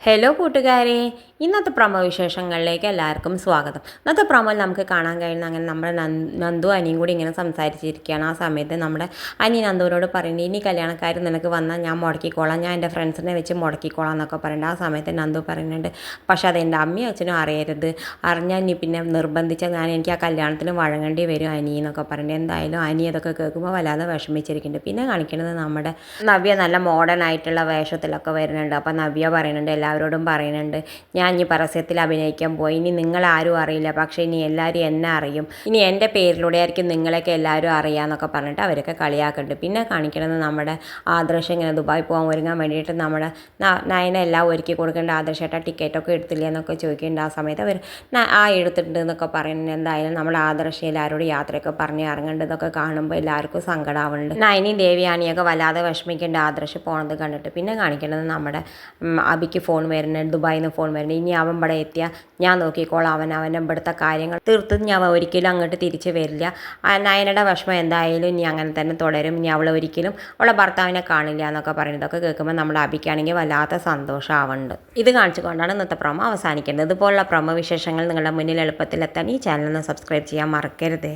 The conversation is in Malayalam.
ഹലോ കൂട്ടുകാരെ, ഇന്നത്തെ പ്രൊമോ വിശേഷങ്ങളിലേക്ക് എല്ലാവർക്കും സ്വാഗതം. ഇന്നത്തെ പ്രൊമോയിൽ നമുക്ക് കാണാൻ കഴിയുന്ന അങ്ങനെ നമ്മുടെ നന്ദു അനിയും കൂടി ഇങ്ങനെ സംസാരിച്ചിരിക്കുകയാണ്. ആ സമയത്ത് നമ്മുടെ അനി നന്ദുവിനോട് പറയുന്നത്, ഇനി കല്യാണക്കാർ നിനക്ക് വന്നാൽ ഞാൻ മുടക്കിക്കോളാം, ഞാൻ എൻ്റെ ഫ്രണ്ട്സിനെ വെച്ച് മുടക്കിക്കോളാം എന്നൊക്കെ പറയുന്നുണ്ട്. ആ സമയത്ത് നന്ദു പറയുന്നുണ്ട്, പക്ഷേ അത് എൻ്റെ അമ്മയും അച്ഛനും അറിയരുത്, അറിഞ്ഞാൽ ഇനി പിന്നെ നിർബന്ധിച്ചാൽ എനിക്ക് ആ കല്യാണത്തിന് വഴങ്ങേണ്ടി വരും അനി എന്നൊക്കെ പറയുന്നുണ്ട്. എന്തായാലും അനി അതൊക്കെ കേൾക്കുമ്പോൾ വല്ലാതെ വിഷമിച്ചിരിക്കുന്നുണ്ട്. പിന്നെ കാണിക്കുന്നത് നമ്മുടെ നവ്യ നല്ല മോഡേൺ ആയിട്ടുള്ള വേഷത്തിലൊക്കെ വരുന്നുണ്ട്. അപ്പോൾ നവ്യ പറയുന്നുണ്ട്, എല്ലാവരോടും പറയുന്നുണ്ട്, ഞാൻ ഇനി പരസ്യത്തിൽ അഭിനയിക്കാൻ പോയി, ഇനി നിങ്ങളാരും അറിയില്ല, പക്ഷേ ഇനി എല്ലാവരും എന്നെ അറിയും, ഇനി എൻ്റെ പേരിലൂടെ ആയിരിക്കും നിങ്ങളെയൊക്കെ എല്ലാവരും അറിയാമെന്നൊക്കെ പറഞ്ഞിട്ട് അവരൊക്കെ കളിയാക്കുന്നുണ്ട്. പിന്നെ കാണിക്കുന്നത് നമ്മുടെ ആദർശം ഇങ്ങനെ ദുബായ് പോകാൻ ഒരുങ്ങാൻ വേണ്ടിയിട്ട് നമ്മുടെ നയന എല്ലാം ഒരുക്കി കൊടുക്കേണ്ട, ആദർശമായിട്ട് ടിക്കറ്റൊക്കെ എടുത്തില്ല എന്നൊക്കെ ചോദിക്കേണ്ട. ആ സമയത്ത് അവർ എടുത്തിട്ടുണ്ട് എന്നൊക്കെ പറയുന്നത്. എന്തായാലും നമ്മുടെ ആദർശം എല്ലാവരോടും യാത്രയൊക്കെ പറഞ്ഞ് ഇറങ്ങേണ്ടതൊക്കെ കാണുമ്പോൾ എല്ലാവർക്കും സങ്കടമാവുന്നുണ്ട്. നയനയും ദേവിയാനിയൊക്കെ വല്ലാതെ വിഷമിക്കേണ്ട ആദർശം പോണത് കണ്ടിട്ട്. പിന്നെ കാണിക്കുന്നത് നമ്മുടെ അബിക്ക് ഫോൺ വരുന്നുണ്ട്, ദുബായിൽ നിന്ന് ഫോൺ വരുന്നുണ്ട്. ഇനി അവൻ ഇവിടെ എത്തിയാൽ ഞാൻ നോക്കിക്കോളാം, അവൻ്റെ ഇവിടുത്തെ കാര്യങ്ങൾ തീർത്തും ഞാൻ ഒരിക്കലും അങ്ങോട്ട് തിരിച്ച് വരില്ല. നയനയുടെ വിഷമം എന്തായാലും ഇനി അങ്ങനെ തന്നെ തുടരും, ഇനി അവൾ ഒരിക്കലും അവളെ ഭർത്താവിനെ കാണില്ല എന്നൊക്കെ പറയുന്നതൊക്കെ കേൾക്കുമ്പോൾ നമ്മുടെ അബിക്കാണെങ്കിൽ വല്ലാത്ത സന്തോഷമാവുന്നുണ്ട്. ഇത് കാണിച്ചുകൊണ്ടാണ് ഇന്നത്തെ പ്രൊമോ അവസാനിക്കുന്നത്. ഇതുപോലുള്ള പ്രൊമോ വിശേഷങ്ങൾ നിങ്ങളുടെ മുന്നിൽ എളുപ്പത്തിലെത്താൻ ഈ ചാനൽ ഒന്ന് സബ്സ്ക്രൈബ് ചെയ്യാൻ മറക്കരുത്.